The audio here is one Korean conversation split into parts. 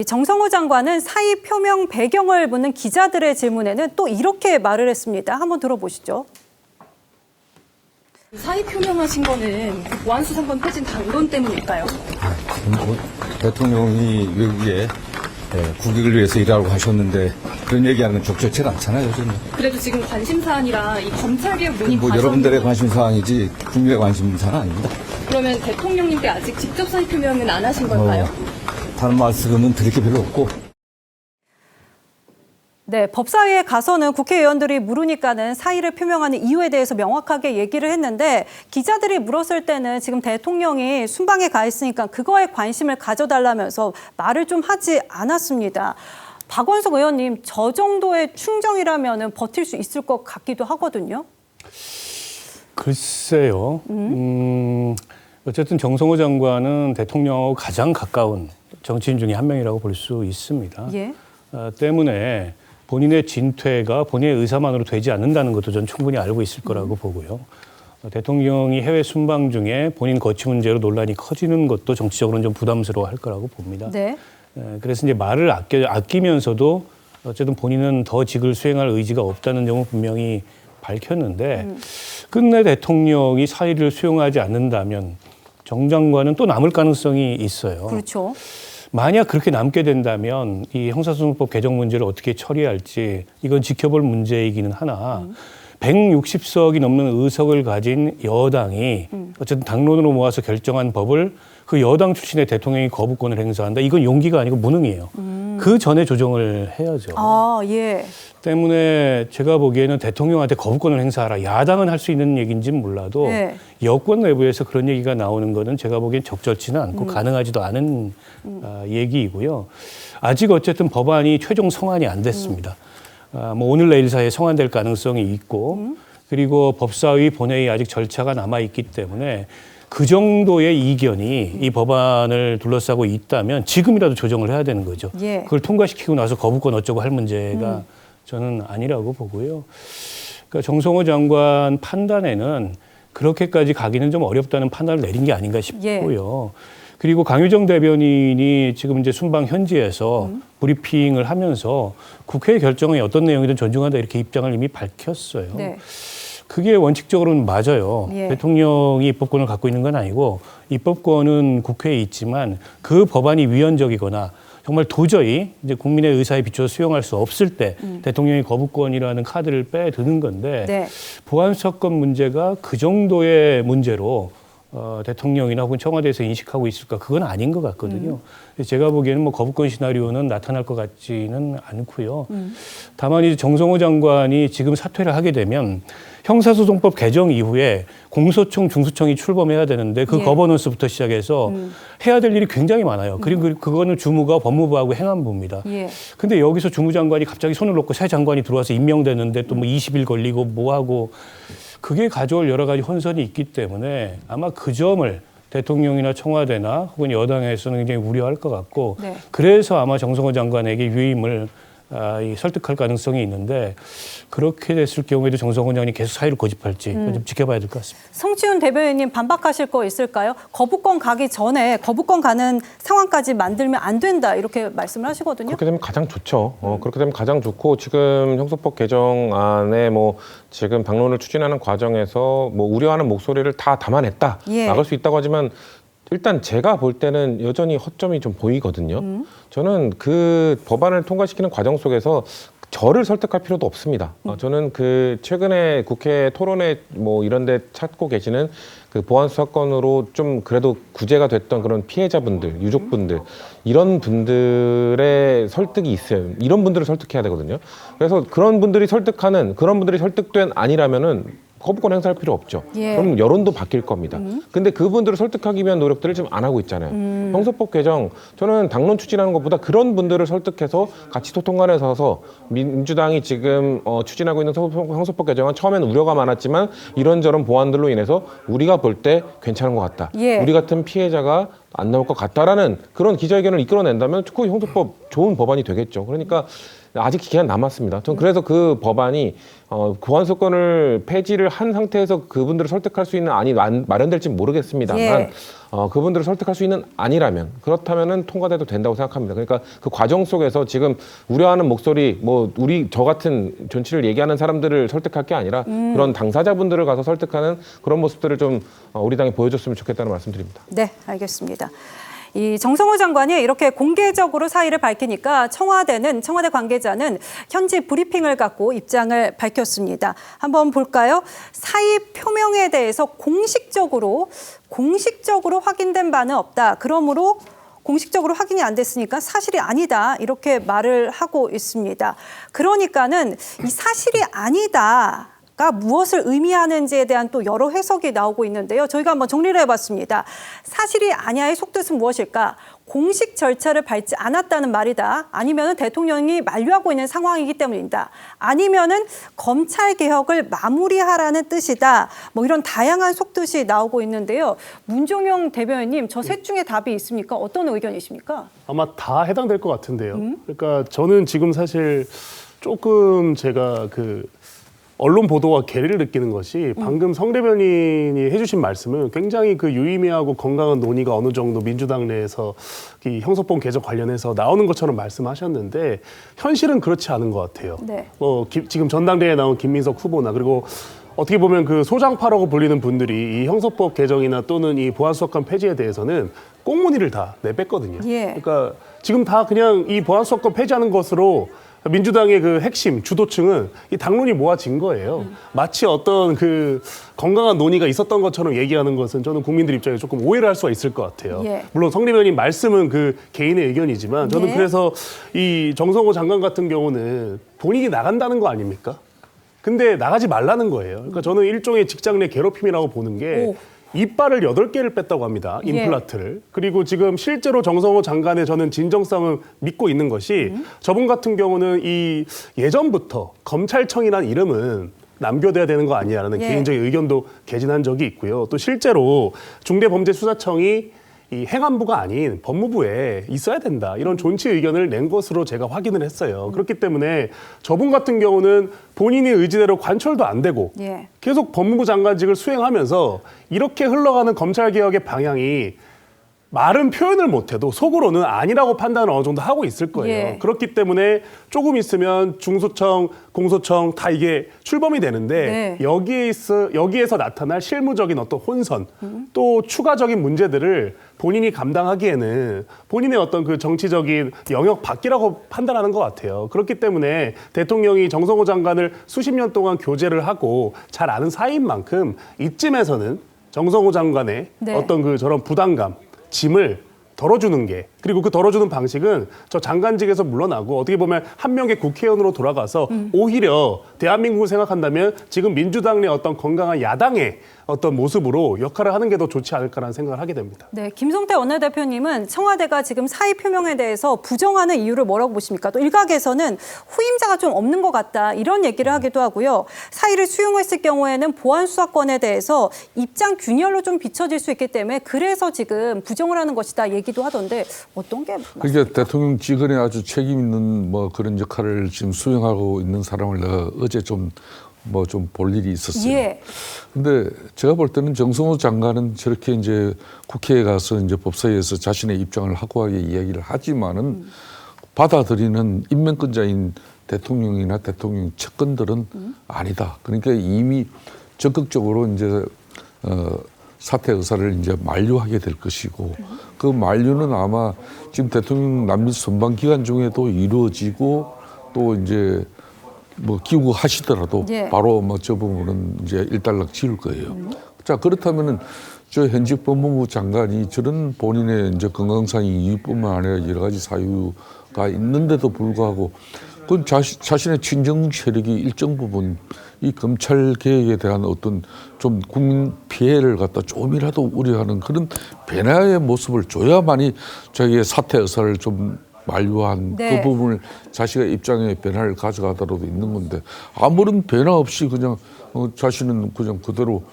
정성호 장관은 사의 표명 배경을 묻는 기자들의 질문에는 또 이렇게 말을 했습니다. 한번 들어보시죠. 사의 표명하신 거는 보안수사권 폐진 당론 때문일까요? 대통령이 외국에 국익을 위해서 일하라고 하셨는데 그런 얘기하는 건 적절치 않잖아요. 저는. 그래도 지금 관심사안이라 이 검찰개혁 논의 과정 여러분들의 관심사항이지 국민의 관심사는 아닙니다. 그러면 대통령님께 아직 직접 사의 표명은 안 하신 걸까요? 다른 말씀은 드릴 게 별로 없고. 네, 법사위에 가서는 국회의원들이 물으니까는 사의를 표명하는 이유에 대해서 명확하게 얘기를 했는데 기자들이 물었을 때는 지금 대통령이 순방에 가 있으니까 그거에 관심을 가져달라면서 말을 좀 하지 않았습니다. 박원석 의원님, 저 정도의 충정이라면 버틸 수 있을 것 같기도 하거든요. 글쎄요. 어쨌든 정성호 장관은 대통령하고 가장 가까운 정치인 중에 한 명이라고 볼 수 있습니다. 예. 때문에 본인의 진퇴가 본인의 의사만으로 되지 않는다는 것도 전 충분히 알고 있을 거라고 보고요. 대통령이 해외 순방 중에 본인 거취 문제로 논란이 커지는 것도 정치적으로는 좀 부담스러워할 거라고 봅니다. 네. 그래서 이제 말을 아끼면서도 어쨌든 본인은 더 직을 수행할 의지가 없다는 점을 분명히 밝혔는데 끝내 대통령이 사의를 수용하지 않는다면 정 장관은 또 남을 가능성이 있어요. 그렇죠. 만약 그렇게 남게 된다면 이 형사소송법 개정 문제를 어떻게 처리할지 이건 지켜볼 문제이기는 하나 160석이 넘는 의석을 가진 여당이 어쨌든 당론으로 모아서 결정한 법을 그 여당 출신의 대통령이 거부권을 행사한다. 이건 용기가 아니고 무능이에요. 그 전에 조정을 해야죠. 아, 예. 때문에 제가 보기에는 대통령한테 거부권을 행사하라. 야당은 할 수 있는 얘기인지는 몰라도 네. 여권 내부에서 그런 얘기가 나오는 거는 제가 보기엔 적절치는 않고 가능하지도 않은 얘기이고요. 아직 어쨌든 법안이 최종 성안이 안 됐습니다. 뭐 오늘 내일 사이에 성안될 가능성이 있고 그리고 법사위 본회의 아직 절차가 남아 있기 때문에 그 정도의 이견이 이 법안을 둘러싸고 있다면 지금이라도 조정을 해야 되는 거죠. 예. 그걸 통과시키고 나서 거부권 어쩌고 할 문제가 저는 아니라고 보고요. 그러니까 정성호 장관 판단에는 그렇게까지 가기는 좀 어렵다는 판단을 내린 게 아닌가 싶고요. 그리고 강유정 대변인이 지금 이제 순방 현지에서 브리핑을 하면서 국회의 결정에 어떤 내용이든 존중한다 이렇게 입장을 이미 밝혔어요. 네. 그게 원칙적으로는 맞아요. 예. 대통령이 입법권을 갖고 있는 건 아니고 입법권은 국회에 있지만 그 법안이 위헌적이거나 정말 도저히 이제 국민의 의사에 비춰서 수용할 수 없을 때 대통령이 거부권이라는 카드를 빼드는 건데 네. 보안수사권 문제가 그 정도의 문제로 대통령이나 혹은 청와대에서 인식하고 있을까? 그건 아닌 것 같거든요. 제가 보기에는 뭐 거부권 시나리오는 나타날 것 같지는 않고요. 다만 이제 정성호 장관이 지금 사퇴를 하게 되면 형사소송법 개정 이후에 공소청, 중수청이 출범해야 되는데 그 예. 거버넌스부터 시작해서 해야 될 일이 굉장히 많아요. 그리고 그거는 주무가 법무부하고 행안부입니다. 예. 근데 여기서 주무장관이 갑자기 손을 놓고 새 장관이 들어와서 임명되는데 또 뭐 20일 걸리고 뭐 하고 그게 가져올 여러 가지 혼선이 있기 때문에 아마 그 점을 대통령이나 청와대나 혹은 여당에서는 굉장히 우려할 것 같고 네. 그래서 아마 정성호 장관에게 유임을 설득할 가능성이 있는데 그렇게 됐을 경우에도 정성호 장관이 계속 사의를 고집할지 좀 지켜봐야 될 것 같습니다. 성치훈 대변인님 반박하실 거 있을까요? 거부권 가기 전에 거부권 가는 상황까지 만들면 안 된다 이렇게 말씀을 하시거든요. 그렇게 되면 가장 좋죠. 그렇게 되면 가장 좋고 지금 형사법 개정안에 뭐 지금 당론을 추진하는 과정에서 뭐 우려하는 목소리를 다 담아냈다. 예. 나갈 수 있다고 하지만 일단 제가 볼 때는 여전히 허점이 좀 보이거든요. 저는 그 법안을 통과시키는 과정 속에서 저를 설득할 필요도 없습니다. 저는 그 최근에 국회 토론회 뭐 이런 데 찾고 계시는 그 보안수사권으로 좀 그래도 구제가 됐던 그런 피해자분들, 유족분들 이런 분들의 설득이 있어요. 이런 분들을 설득해야 되거든요. 그래서 그런 분들이 설득된 아니라면은 거부권 행사할 필요 없죠. 예. 그럼 여론도 바뀔 겁니다. 근데 그분들을 설득하기 위한 노력들을 지금 안 하고 있잖아요. 형사법 개정, 저는 당론 추진하는 것보다 그런 분들을 설득해서 같이 소통관에 서서 민주당이 지금 추진하고 있는 형사법 개정은 처음에는 우려가 많았지만 이런저런 보완들로 인해서 우리가 볼 때 괜찮은 것 같다. 예. 우리 같은 피해자가 안 나올 것 같다라는 그런 기자회견을 이끌어낸다면 그 형사법 좋은 법안이 되겠죠. 그러니까 아직 기간 남았습니다. 전 그래서 그 법안이 보안수사권을 폐지를 한 상태에서 그분들을 설득할 수 있는 안이 마련될지 모르겠습니다만 예. 그분들을 설득할 수 있는 아니라면 그렇다면은 통과돼도 된다고 생각합니다. 그러니까 그 과정 속에서 지금 우려하는 목소리, 뭐 저 같은 존치를 얘기하는 사람들을 설득할 게 아니라 그런 당사자분들을 가서 설득하는 그런 모습들을 좀 우리 당이 보여줬으면 좋겠다는 말씀드립니다. 네, 알겠습니다. 이 정성호 장관이 이렇게 공개적으로 사의를 밝히니까 청와대 관계자는 현지 브리핑을 갖고 입장을 밝혔습니다. 한번 볼까요? 사의 표명에 대해서 공식적으로 확인된 바는 없다. 그러므로 공식적으로 확인이 안 됐으니까 사실이 아니다. 이렇게 말을 하고 있습니다. 그러니까는 이 사실이 아니다. 가 무엇을 의미하는지에 대한 또 여러 해석이 나오고 있는데요. 저희가 한번 정리를 해봤습니다. 사실이 아니야의 속뜻은 무엇일까? 공식 절차를 밟지 않았다는 말이다. 아니면은 대통령이 만류하고 있는 상황이기 때문이다. 아니면은 검찰 개혁을 마무리하라는 뜻이다. 뭐 이런 다양한 속뜻이 나오고 있는데요. 문종영 대변인님, 저 셋 중에 답이 있습니까? 어떤 의견이십니까? 아마 다 해당될 것 같은데요. 그러니까 저는 지금 사실 조금 제가 언론 보도와 괴리를 느끼는 것이 방금 성 대변인이 해주신 말씀은 굉장히 유의미하고 건강한 논의가 어느 정도 민주당 내에서 이 형사법 개정 관련해서 나오는 것처럼 말씀하셨는데 현실은 그렇지 않은 것 같아요. 네. 지금 전당대회에 나온 김민석 후보나 그리고 어떻게 보면 소장파라고 불리는 분들이 이 형사법 개정이나 또는 이 보안수사권 폐지에 대해서는 꽁무니를 다 내뺐거든요. 예. 그러니까 지금 다 그냥 이 보안수사권 폐지하는 것으로 민주당의 핵심 주도층은 이 당론이 모아진 거예요. 마치 어떤 건강한 논의가 있었던 것처럼 얘기하는 것은 저는 국민들 입장에 조금 오해를 할 수가 있을 것 같아요. 예. 물론 성 대변인 말씀은 개인의 의견이지만 저는 예. 그래서 이 정성호 장관 같은 경우는 본인이 나간다는 거 아닙니까? 근데 나가지 말라는 거예요. 그러니까 저는 일종의 직장 내 괴롭힘이라고 보는 게 이빨을 8개를 뺐다고 합니다. 임플란트를. 그리고 지금 실제로 정성호 장관의 저는 진정성을 믿고 있는 것이 저분 같은 경우는 이 예전부터 검찰청이라는 이름은 남겨둬야 되는 거 아니냐라는 개인적인 의견도 개진한 적이 있고요. 또 실제로 중대범죄수사청이 이 행안부가 아닌 법무부에 있어야 된다. 이런 존치 의견을 낸 것으로 제가 확인을 했어요. 그렇기 때문에 저분 같은 경우는 본인의 의지대로 관철도 안 되고 계속 법무부 장관직을 수행하면서 이렇게 흘러가는 검찰개혁의 방향이 말은 표현을 못해도 속으로는 아니라고 판단을 어느 정도 하고 있을 거예요. 그렇기 때문에 조금 있으면 중소청, 공소청 다 이게 출범이 되는데 여기에서 나타날 실무적인 어떤 혼선 또 추가적인 문제들을 본인이 감당하기에는 본인의 어떤 정치적인 영역 밖이라고 판단하는 것 같아요. 그렇기 때문에 대통령이 정성호 장관을 수십 년 동안 교제를 하고 잘 아는 사이인 만큼 이쯤에서는 정성호 장관의 어떤 저런 부담감 짐을 덜어주는 게 그리고 덜어주는 방식은 저 장관직에서 물러나고 어떻게 보면 한 명의 국회의원으로 돌아가서 오히려 대한민국을 생각한다면 지금 민주당 내 어떤 건강한 야당의 어떤 모습으로 역할을 하는 게 더 좋지 않을까라는 생각을 하게 됩니다. 네, 김성태 원내대표님은 청와대가 지금 사의 표명에 대해서 부정하는 이유를 뭐라고 보십니까? 또 일각에서는 후임자가 좀 없는 것 같다 이런 얘기를 하기도 하고요. 사의를 수용했을 경우에는 보안 수사권에 대해서 입장 균열로 좀 비춰질 수 있기 때문에 그래서 지금 부정을 하는 것이다 얘기도 하던데 어떤 게 맞습니까? 그러니까 대통령 직원에 아주 책임 있는 그런 역할을 지금 수행하고 있는 사람을 내가 어제 좀 볼 일이 있었어요. 근데 제가 볼 때는 정성호 장관은 저렇게 이제 국회에 가서 이제 법사위에서 자신의 입장을 확고하게 이야기를 하지만은 받아들이는 임명권자인 대통령이나 대통령 측근들은 아니다. 그러니까 이미 적극적으로 이제 사퇴 의사를 이제 만류하게 될 것이고 그 만류는 아마 지금 대통령 남짓 선방 기간 중에도 이루어지고 또 이제 귀국하시더라도 바로 저 부분은 이제 일단락 지을 거예요. 자, 그렇다면은 저 현직 법무부 장관이 저런 본인의 이제 건강상 이유뿐만 아니라 여러 가지 사유가 있는데도 불구하고 그건 자신의 친정 세력이 일정 부분 이 검찰 개혁에 대한 어떤 좀 국민 피해를 갖다 조금이라도 우려하는 그런 변화의 모습을 줘야만이 자기의 사퇴 의사를 좀 만류한 그 부분을 자신의 입장의 변화를 가져가더라도 있는 건데 아무런 변화 없이 그냥 자신은 그냥 그대로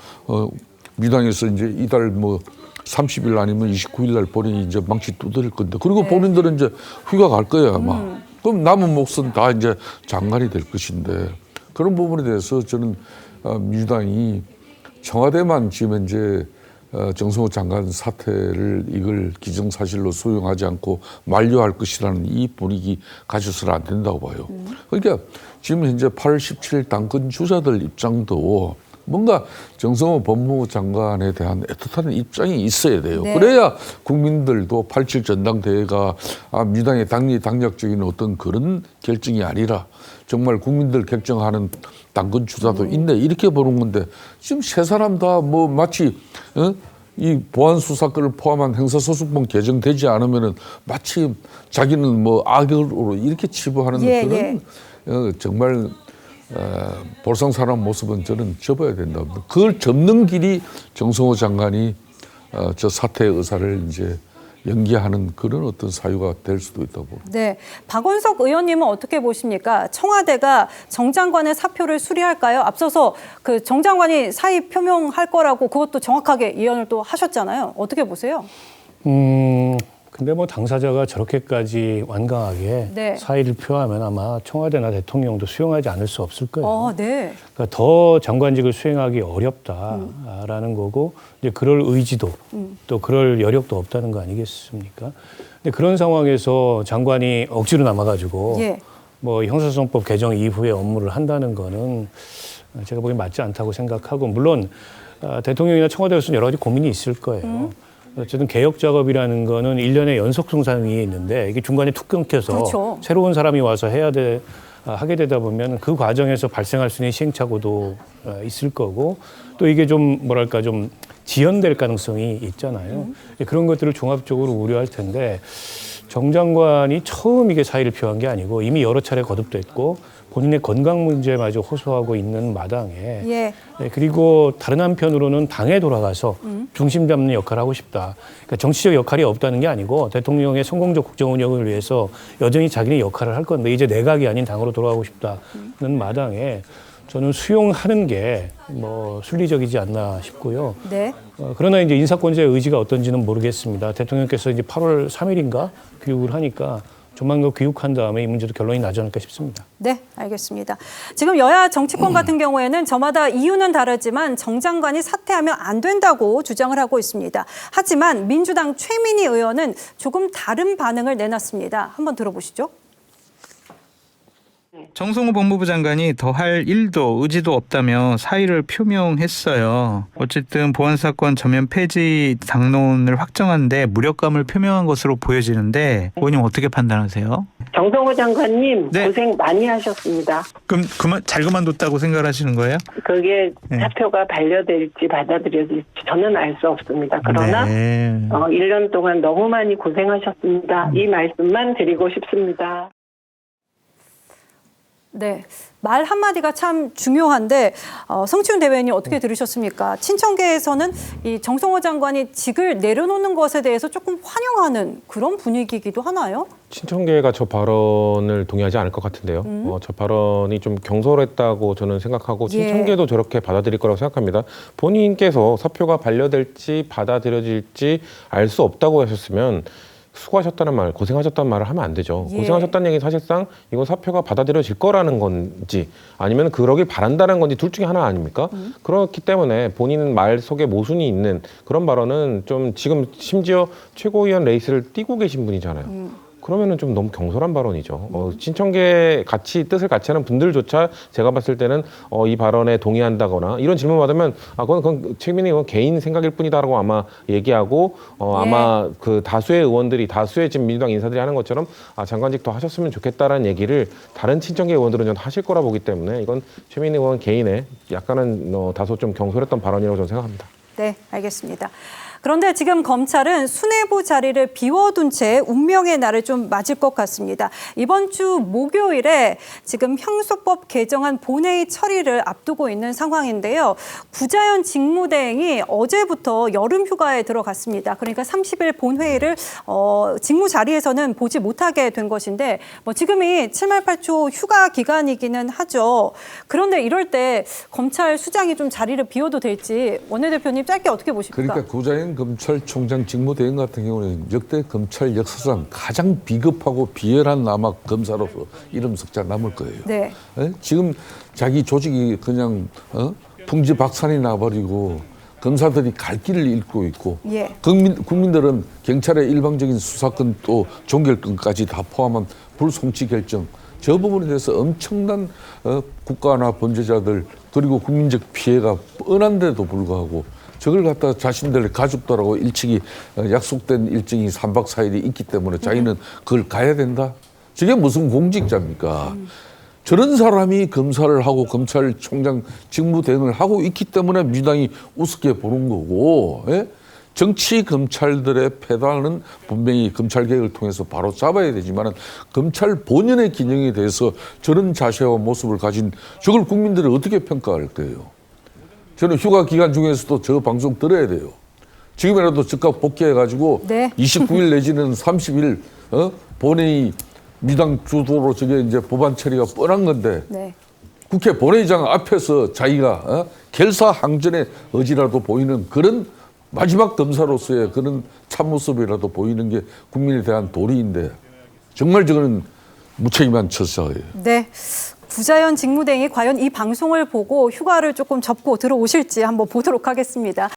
민주당에서 이제 이달 30일 아니면 29일 날 본인이 이제 망치 두드릴 건데 그리고 본인들은 이제 휴가 갈 거예요 아마. 그럼 남은 몫은 다 이제 장관이 될 것인데 그런 부분에 대해서 저는 민주당이 청와대만 지금 이제 정성호 장관 사퇴를 이걸 기정사실로 수용하지 않고 만료할 것이라는 이 분위기 가져서는 안 된다고 봐요. 그러니까 지금 현재 8월 17일 당권 주자들 입장도 뭔가 정성호 법무부 장관에 대한 애틋한 입장이 있어야 돼요. 네. 그래야 국민들도 87 전당대회가 민주당의 당력적인 어떤 그런 결정이 아니라 정말 국민들 결정하는 당권 주자도 있네 이렇게 보는 건데 지금 세 사람 다 뭐 마치 이 보안 수사권을 포함한 형사소송법 개정되지 않으면은 마치 자기는 뭐 악으로 이렇게 치부하는 그런 정말 볼상사나운 모습은 저는 접어야 된다. 그걸 접는 길이 정성호 장관이 저 사퇴의 의사를 이제 연기하는 그런 어떤 사유가 될 수도 있다고 봅니다. 네, 박원석 의원님은 어떻게 보십니까? 청와대가 정 장관의 사표를 수리할까요? 앞서서 그 정 장관이 사의 표명할 거라고 그것도 정확하게 예언을 또 하셨잖아요. 어떻게 보세요? 근데 뭐 당사자가 저렇게까지 완강하게 네. 사의를 표하면 아마 청와대나 대통령도 수용하지 않을 수 없을 거예요. 네. 그러니까 더 장관직을 수행하기 어렵다라는 거고 이제 그럴 의지도 또 그럴 여력도 없다는 거 아니겠습니까? 근데 그런 상황에서 장관이 억지로 남아가지고 예. 뭐 형사소송법 개정 이후에 업무를 한다는 거는 제가 보기엔 맞지 않다고 생각하고 물론 대통령이나 청와대에서는 여러 가지 고민이 있을 거예요. 어쨌든 개혁 작업이라는 거는 1년의 연속 승상이 있는데 이게 중간에 툭 끊겨서 그렇죠. 새로운 사람이 와서 하게 되다 보면 그 과정에서 발생할 수 있는 시행착오도 있을 거고 또 이게 좀 뭐랄까 좀 지연될 가능성이 있잖아요. 그런 것들을 종합적으로 우려할 텐데 정 장관이 처음 이게 사의를 표한 게 아니고 이미 여러 차례 거듭됐고 본인의 건강 문제마저 호소하고 있는 마당에 예. 그리고 다른 한편으로는 당에 돌아가서 중심 잡는 역할을 하고 싶다. 그러니까 정치적 역할이 없다는 게 아니고 대통령의 성공적 국정 운영을 위해서 여전히 자기네 역할을 할 건데 이제 내각이 아닌 당으로 돌아가고 싶다는 마당에 저는 수용하는 게 뭐 순리적이지 않나 싶고요. 네. 그러나 이제 인사권자의 의지가 어떤지는 모르겠습니다. 대통령께서 이제 8월 3일인가 귀국을 하니까 조만간 귀국한 다음에 이 문제도 결론이 나지 않을까 싶습니다. 네, 알겠습니다. 지금 여야 정치권 같은 경우에는 저마다 이유는 다르지만 정 장관이 사퇴하면 안 된다고 주장을 하고 있습니다. 하지만 민주당 최민희 의원은 조금 다른 반응을 내놨습니다. 한번 들어보시죠. 정성호 법무부 장관이 더할 일도 의지도 없다며 사의를 표명했어요. 어쨌든 보안사건 전면 폐지 당론을 확정한 데 무력감을 표명한 것으로 보여지는데 의원님 어떻게 판단하세요? 정성호 장관님 네. 고생 많이 하셨습니다. 그럼 잘 그만뒀다고 생각하시는 거예요? 그게 네. 사표가 반려될지 받아들여질지 저는 알 수 없습니다. 그러나 네. 1년 동안 너무 많이 고생하셨습니다. 이 말씀만 드리고 싶습니다. 네, 말 한마디가 참 중요한데 성치훈 대변인이 어떻게 들으셨습니까? 친청계에서는 이 정성호 장관이 직을 내려놓는 것에 대해서 조금 환영하는 그런 분위기이기도 하나요? 친청계가 저 발언을 동의하지 않을 것 같은데요. 저 발언이 좀 경솔했다고 저는 생각하고 친청계도 저렇게 받아들일 거라고 생각합니다. 본인께서 사표가 반려될지 받아들여질지 알 수 없다고 하셨으면 수고하셨다는 말, 고생하셨다는 말을 하면 안 되죠. 예. 고생하셨다는 얘기는 사실상 이건 사표가 받아들여질 거라는 건지 아니면 그러길 바란다는 건지 둘 중에 하나 아닙니까? 그렇기 때문에 본인 말 속에 모순이 있는 그런 발언은 좀 지금 심지어 최고위원 레이스를 띄고 계신 분이잖아요. 그러면은 좀 너무 경솔한 발언이죠. 친청계 뜻을 같이 하는 분들조차 제가 봤을 때는 이 발언에 동의한다거나 이런 질문 받으면 그건 최민희 의원 개인 생각일 뿐이다라고 아마 얘기하고 아마 그 다수의 의원들이 다수의 지금 민주당 인사들이 하는 것처럼 장관직 더 하셨으면 좋겠다라는 얘기를 다른 친청계 의원들은 좀 하실 거라 보기 때문에 이건 최민희 의원 개인의 약간은 다소 좀 경솔했던 발언이라고 저는 생각합니다. 네, 알겠습니다. 그런데 지금 검찰은 수뇌부 자리를 비워둔 채 운명의 날을 좀 맞을 것 같습니다. 이번 주 목요일에 지금 형소법 개정안 본회의 처리를 앞두고 있는 상황인데요. 구자연 직무대행이 어제부터 여름 휴가에 들어갔습니다. 그러니까 30일 본회의를 직무 자리에서는 보지 못하게 된 것인데 지금이 7말 8초 휴가 기간이기는 하죠. 그런데 이럴 때 검찰 수장이 좀 자리를 비워도 될지 원내대표님 짧게 어떻게 보십니까? 그러니까 구자연 검찰총장 직무대행 같은 경우는 역대 검찰 역사상 가장 비겁하고 비열한 아마 검사로서 이름 석자 남을 거예요. 네. 지금 자기 조직이 그냥 풍지박산이 나버리고 검사들이 갈 길을 잃고 있고 예. 국민들은 경찰의 일방적인 수사권 또 종결권까지 다 포함한 불송치 결정 저 부분에 대해서 엄청난 국가나 범죄자들 그리고 국민적 피해가 뻔한데도 불구하고 저걸 갖다 자신들의 가족들하고 일찍이 약속된 일정이 3박 4일이 있기 때문에 자기는 그걸 가야 된다? 저게 무슨 공직자입니까? 저런 사람이 검사를 하고 검찰총장 직무 대행을 하고 있기 때문에 민주당이 우습게 보는 거고 예? 정치 검찰들의 폐단은 분명히 검찰개혁을 통해서 바로 잡아야 되지만 검찰 본연의 기능에 대해서 저런 자세와 모습을 가진 저걸 국민들이 어떻게 평가할 거예요? 저는 휴가 기간 중에서도 저 방송 들어야 돼요. 지금이라도 즉각 복귀해가지고 네. 29일 내지는 30일 본회의 민주당 주도로 저게 이제 법안 처리가 뻔한 건데 네. 국회 본회의장 앞에서 자기가 결사항전의 의지라도 보이는 그런 마지막 검사로서의 그런 참모습이라도 보이는 게 국민에 대한 도리인데 정말 저거는 무책임한 처사예요. 네. 구자연 직무대행이 과연 이 방송을 보고 휴가를 조금 접고 들어오실지 한번 보도록 하겠습니다.